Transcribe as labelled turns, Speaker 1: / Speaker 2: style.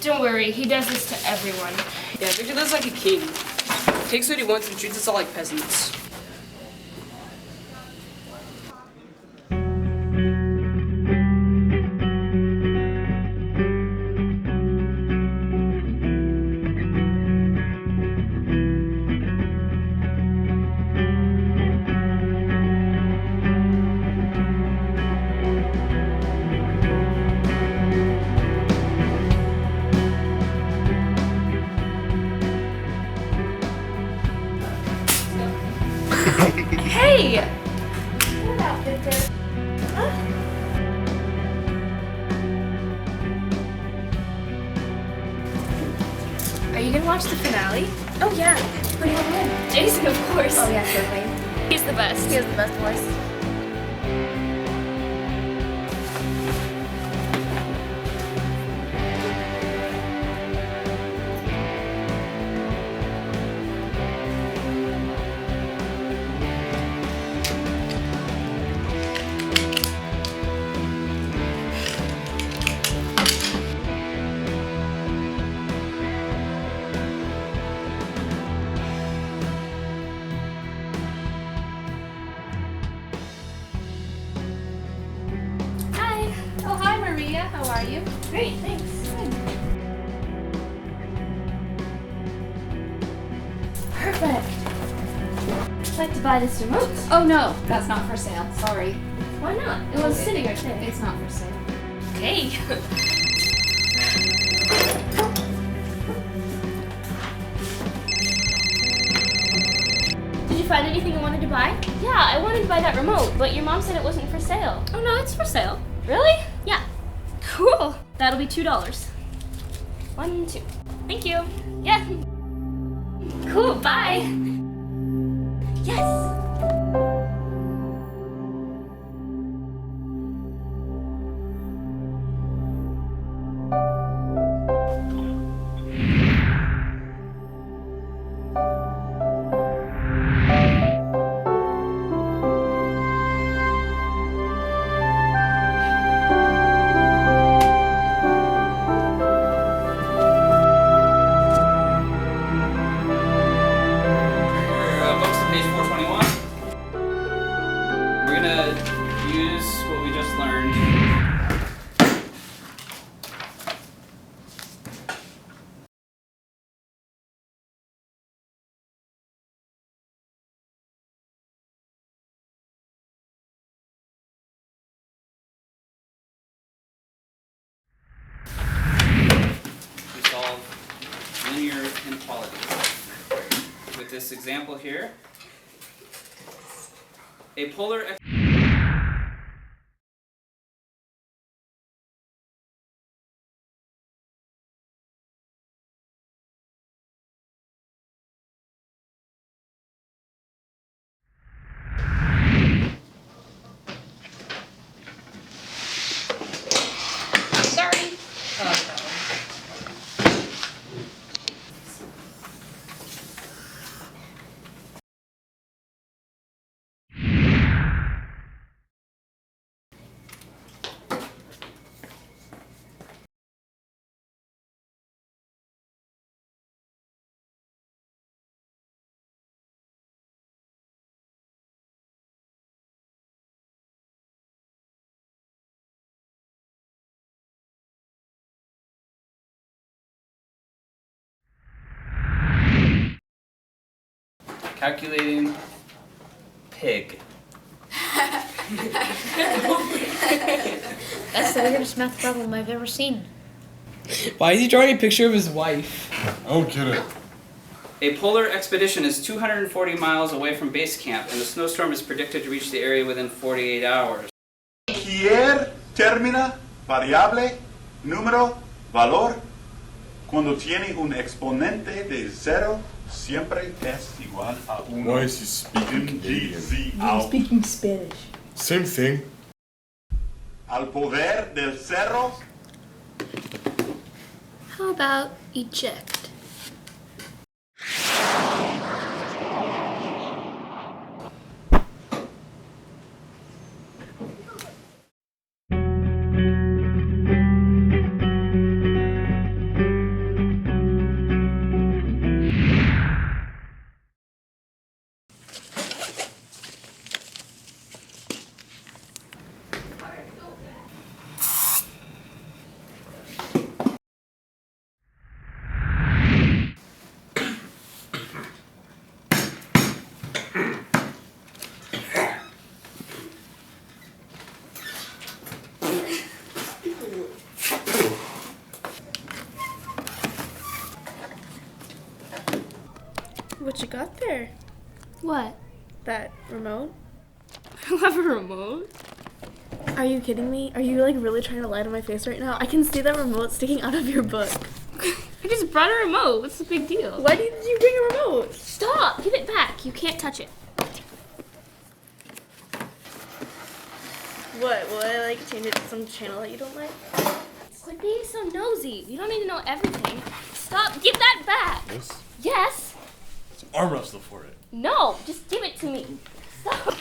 Speaker 1: Don't worry, he does this to everyone.
Speaker 2: Yeah, Victor lives like a king. Takes what he wants and treats us all like peasants.
Speaker 1: Hey! What about Victor? Huh? Are you gonna watch the finale?
Speaker 3: Oh yeah, pretty well win.
Speaker 1: Jason, of course.
Speaker 3: Oh yeah, certainly.
Speaker 1: He's the best.
Speaker 3: He has the best voice.
Speaker 1: Oh, hi, Maria. How are you?
Speaker 3: Great, thanks.
Speaker 1: Perfect. I'd like to buy this remote.
Speaker 4: Oh no, that's not for sale. Sorry.
Speaker 1: Why not? It was sitting right there.
Speaker 4: It's not for sale.
Speaker 1: Okay. Did you find anything you wanted to buy? Yeah, I wanted to buy that remote, but your mom said it wasn't for sale. Oh no, it's for sale. Really? Yeah. Cool. That'll be $2. 1, 2. Thank you. Yeah. Cool, bye. Yes.
Speaker 5: Linear inequality. With this example here, a polar
Speaker 3: Sorry.
Speaker 5: calculating pig.
Speaker 3: That's the weirdest math problem I've ever seen.
Speaker 2: Why is he drawing a picture of his wife?
Speaker 6: Oh, get it.
Speaker 5: A polar expedition is 240 miles away from base camp, and the snowstorm is predicted to reach the area within 48 hours.
Speaker 7: Cualquier término, variable, número, valor, cuando tiene un exponente de cero, siempre es igual a uno.
Speaker 6: Why is he speaking Canadian?
Speaker 4: Speaking Spanish.
Speaker 6: Same thing.
Speaker 7: Al poder del cerro.
Speaker 3: How about eject?
Speaker 8: there.
Speaker 1: What?
Speaker 8: That remote.
Speaker 1: You have a remote?
Speaker 8: Are you kidding me? Are you like really trying to lie to my face right now? I can see that remote sticking out of your book.
Speaker 1: I just brought a remote. What's the big deal?
Speaker 8: Why did you bring a remote?
Speaker 1: Stop! Give it back. You can't touch it.
Speaker 8: What? Will I like change it to some channel that you don't like?
Speaker 1: Quit being so nosy. You don't need to know everything. Stop. Give that back.
Speaker 6: This?
Speaker 1: Yes.
Speaker 6: Arm wrestle for it.
Speaker 1: No. Just give it to me. Stop.